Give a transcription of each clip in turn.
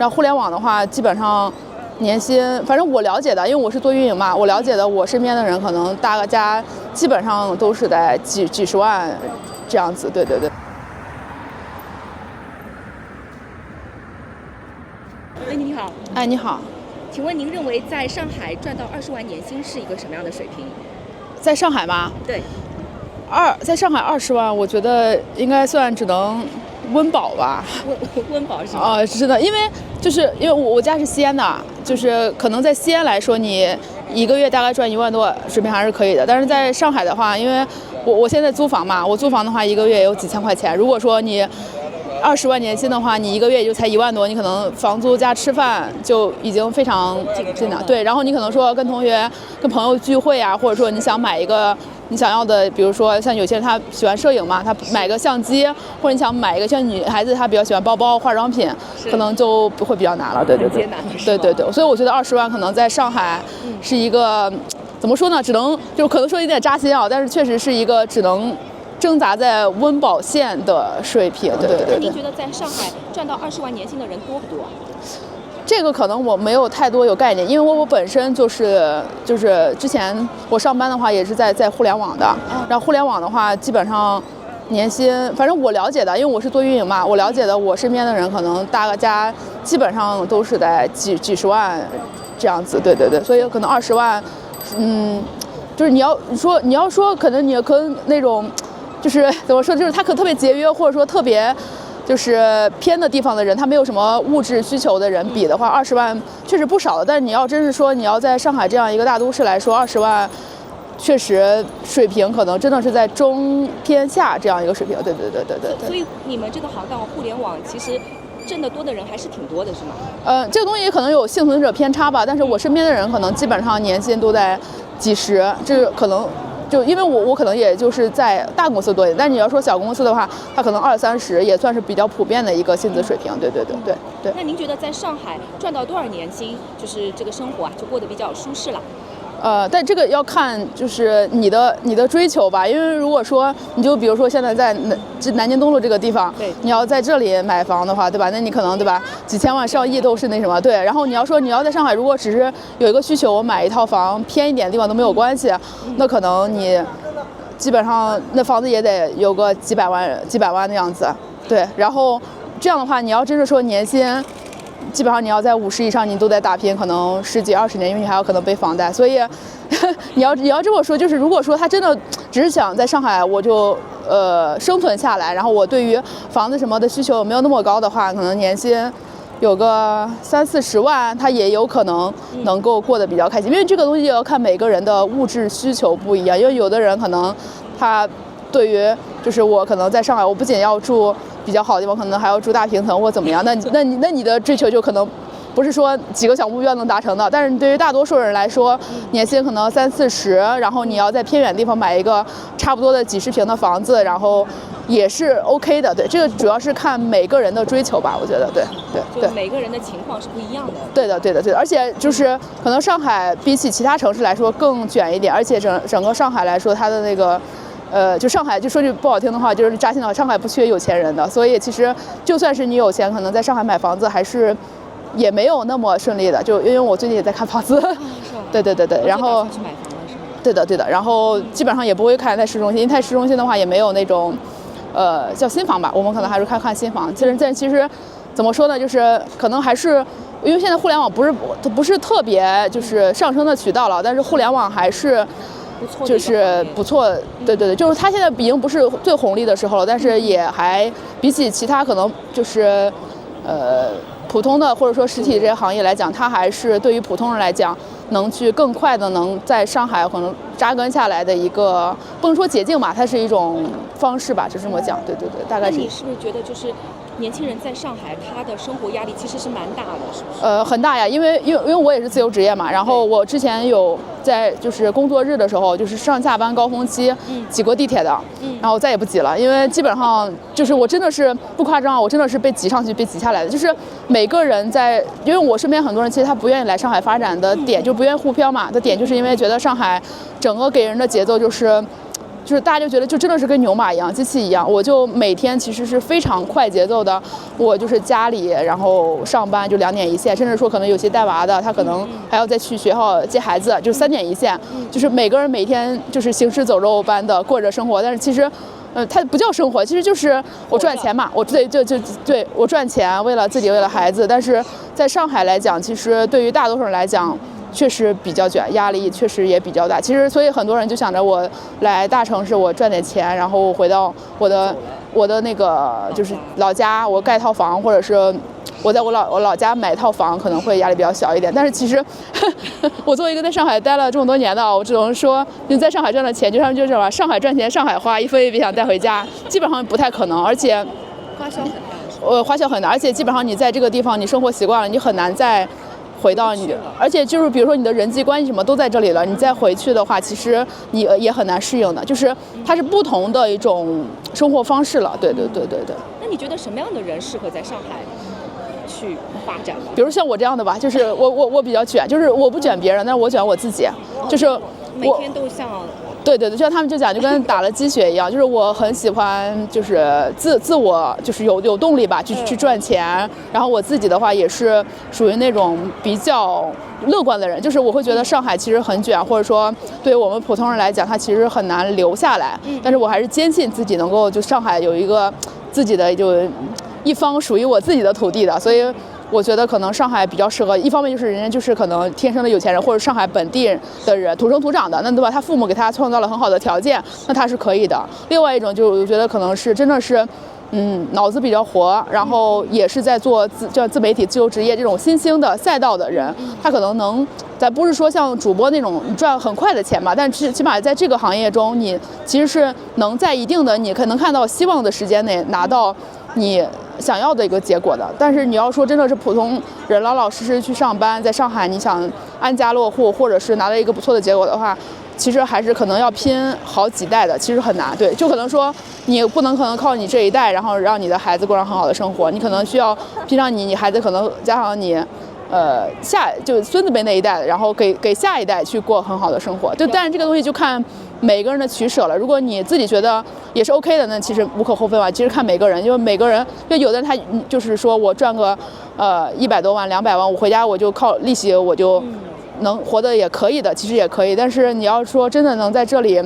然后互联网的话，基本上年薪，反正我了解的，因为我是做运营嘛，我了解的，我身边的人可能大家基本上都是在几十万这样子。对对对。哎，你好。哎，你好。请问您认为在上海赚到20万年薪是一个什么样的水平？在上海吗？对。在上海20万，我觉得应该算只能温饱吧。温饱是吗？是的，因为我家是西安的，就是可能在西安来说，你一个月大概赚1万多水平还是可以的。但是在上海的话，因为我现在租房嘛，我租房的话一个月也有几千块钱。如果说你20万年薪的话，你一个月也就才1万多，你可能房租加吃饭就已经非常近了。对，然后你可能说跟同学、跟朋友聚会啊，或者说你想买一个你想要的，比如说像有些人他喜欢摄影嘛，他买个相机，或者你想买一个像女孩子她比较喜欢包包、化妆品，可能就会比较难了。对对对，对对对，所以我觉得20万可能在上海是一个怎么说呢？只能就可能说有点扎心啊，但是确实是一个只能挣扎在温饱线的水平。对对对。那您觉得在上海赚到20万年薪的人多不多？这个可能我没有太多有概念，因为我本身就是之前我上班的话也是在互联网的，然后互联网的话基本上年薪，反正我了解的，因为我是做运营嘛，我了解的，我身边的人可能大家基本上都是在几十万这样子。对对对，所以可能20万，就是你要说可能你跟那种就是怎么说，就是他可能特别节约，或者说特别就是偏的地方的人，他没有什么物质需求的人比的话，20万确实不少了。但是你要真是说你要在上海这样一个大都市来说，20万确实水平可能真的是在中偏下这样一个水平。对对对对对对。所以你们这个行当互联网其实挣得多的人还是挺多的，是吗？这个东西可能有幸存者偏差吧，但是我身边的人可能基本上年薪都在几十，这可能。就因为我可能也就是在大公司多一点，但是你要说小公司的话，它可能20、30也算是比较普遍的一个薪资水平。对对对对对。那您觉得在上海赚到多少年薪，就是这个生活就过得比较舒适了？但这个要看就是你的追求吧，因为如果说你就比如说现在在南京东路这个地方，对，你要在这里买房的话，对吧？那你可能对吧，几千万上亿都是那什么，对。然后你要说你要在上海，如果只是有一个需求，我买一套房偏一点的地方都没有关系，那可能你基本上那房子也得有个几百万的样子，对。然后这样的话，你要真是说年薪。基本上你要在50以上，你都在打拼，可能10几20年，因为你还有可能背房贷。所以你要这么说，就是如果说他真的只是想在上海，我就生存下来，然后我对于房子什么的需求没有那么高的话，可能年薪有个30、40万，他也有可能能够过得比较开心。因为这个东西也要看每个人的物质需求不一样，因为有的人可能他对于就是我可能在上海，我不仅要住比较好的地方，可能还要住大平层或怎么样。那你的追求就可能不是说几个小目标能达成的。但是对于大多数人来说，年薪可能30、40，然后你要在偏远地方买一个差不多的几十平的房子，然后也是 OK 的。对，这个主要是看每个人的追求吧，我觉得。对对对，就每个人的情况是不一样的。对的对的对的，而且就是可能上海比起其他城市来说更卷一点，而且整个上海来说，它的那个。就上海，就说句不好听的话，就是扎心的话，上海不缺有钱人的，所以其实就算是你有钱，可能在上海买房子还是也没有那么顺利的。就因为我最近也在看房子，对对对对，然后去买房了是吗？对的对的，然后基本上也不会看在市中心，因为在市中心的话也没有那种叫新房吧，我们可能还是看新房。其实怎么说呢，就是可能还是。因为现在互联网不是特别就是上升的渠道了，但是互联网还是。就是不错，对对对，就是它现在已经不是最红利的时候了，但是也还比起其他可能就是普通的或者说实体这些行业来讲，它还是对于普通人来讲能去更快的能在上海可能扎根下来的一个不能说捷径吧，它是一种方式吧，就这么讲。对对对，大概是。那你是不是觉得就是年轻人在上海他的生活压力其实是蛮大的，是不是？很大呀，因为我也是自由职业嘛，然后我之前有在就是工作日的时候，就是上下班高峰期挤过地铁的，然后再也不挤了，因为基本上就是我真的是不夸张，我真的是被挤上去被挤下来的，就是每个人在，因为我身边很多人其实他不愿意来上海发展的点，就不愿意沪漂嘛的点，就是因为觉得上海整个给人的节奏就是就是大家就觉得就真的是跟牛马一样，机器一样。我就每天其实是非常快节奏的，我就是家里，然后上班就2点一线，甚至说可能有些带娃的，他可能还要再去学校接孩子，就3点一线。就是每个人每天就是行尸走肉般的过着生活，但是其实。它不叫生活，其实就是我赚钱嘛，我对我赚钱，为了自己，为了孩子。但是在上海来讲，其实对于大多数人来讲，确实比较卷，压力确实也比较大。其实，所以很多人就想着我来大城市，我赚点钱，然后回到我的那个就是老家，我盖套房，或者是我在我老家买套房，可能会压力比较小一点。但是其实我作为一个在上海待了这么多年的，我只能说你在上海赚的钱，就他们就是吧，上海赚钱上海花，一分也别想带回家，基本上不太可能，而且花销很大。花销很大，而且基本上你在这个地方你生活习惯了，你很难再回到你，而且就是比如说你的人际关系什么都在这里了，你再回去的话，其实你也很难适应的，就是它是不同的一种生活方式了。对。那你觉得什么样的人适合在上海去发展？比如像我这样的吧，就是我比较卷，就是我不卷别人，但是我卷我自己，就是每天都像。对，就像他们就讲，就跟打了鸡血一样，就是我很喜欢，就是自我就是有动力吧，去赚钱。然后我自己的话也是属于那种比较乐观的人，就是我会觉得上海其实很卷，或者说对于我们普通人来讲，它其实很难留下来。但是我还是坚信自己能够就上海有一个自己的就一方属于我自己的土地的，所以。我觉得可能上海比较适合，一方面就是人家就是可能天生的有钱人，或者上海本地的人土生土长的，那对吧？他父母给他创造了很好的条件，那他是可以的。另外一种就是我觉得可能是真的是，脑子比较活，然后也是在做自媒体自由职业这种新兴的赛道的人，他可能能，咱不是说像主播那种赚很快的钱吧，但是起码在这个行业中，你其实是能在一定的你可能看到希望的时间内拿到你想要的一个结果的。但是你要说真的是普通人老老实实去上班，在上海你想安家落户，或者是拿到一个不错的结果的话，其实还是可能要拼好几代的，其实很难。对，就可能说你不能可能靠你这一代，然后让你的孩子过上很好的生活，你可能需要拼上你孩子可能加上你。就孙子辈那一代，然后给下一代去过很好的生活。就但是这个东西就看每个人的取舍了。如果你自己觉得也是 OK 的，那其实无可厚非吧。其实看每个人，因为每个人，就有的人他就是说我赚个100多万、200万，我回家我就靠利息我就能活得也可以的，其实也可以。但是你要说真的能在这里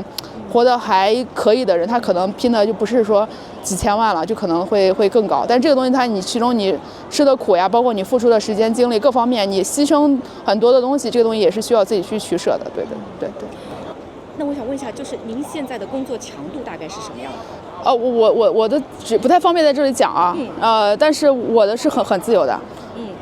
活得还可以的人，他可能拼的就不是说几千万了，就可能会更高。但这个东西你其中你吃的苦呀，包括你付出的时间精力各方面，你牺牲很多的东西，这个东西也是需要自己去取舍的。对。那我想问一下，就是您现在的工作强度大概是什么样的？我的不太方便在这里讲啊，但是我的是很自由的。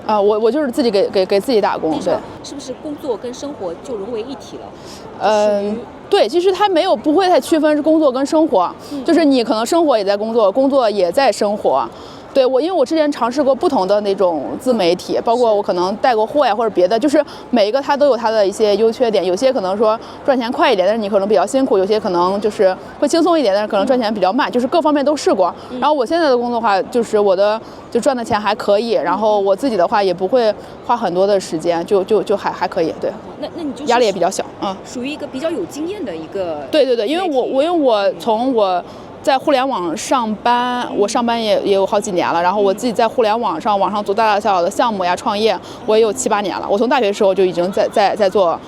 我就是自己给自己打工。对，是不是工作跟生活就融为一体了？对，其实它不会太区分是工作跟生活，就是你可能生活也在工作，工作也在生活。对，因为我之前尝试过不同的那种自媒体，包括我可能带过货呀或者别的，就是每一个它都有它的一些优缺点。有些可能说赚钱快一点，但是你可能比较辛苦；有些可能就是会轻松一点，但是可能赚钱比较慢，就是各方面都试过。然后我现在的工作的话，就是我的就赚的钱还可以，然后我自己的话也不会花很多的时间，就还可以。对，那你就压力也比较小，属于一个比较有经验的一个。对，因为我从我在互联网上班，我上班也有好几年了，然后我自己在互联网上做大大小小的项目呀，创业，我也有7、8年了。我从大学的时候就已经在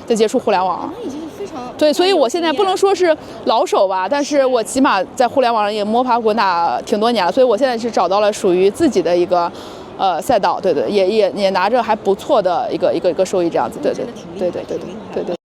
接触互联网了。那已经非常对，所以我现在不能说是老手吧，但是我起码在互联网上也摸爬滚打挺多年了，所以我现在是找到了属于自己的一个赛道。对，也拿着还不错的一个收益这样子。对。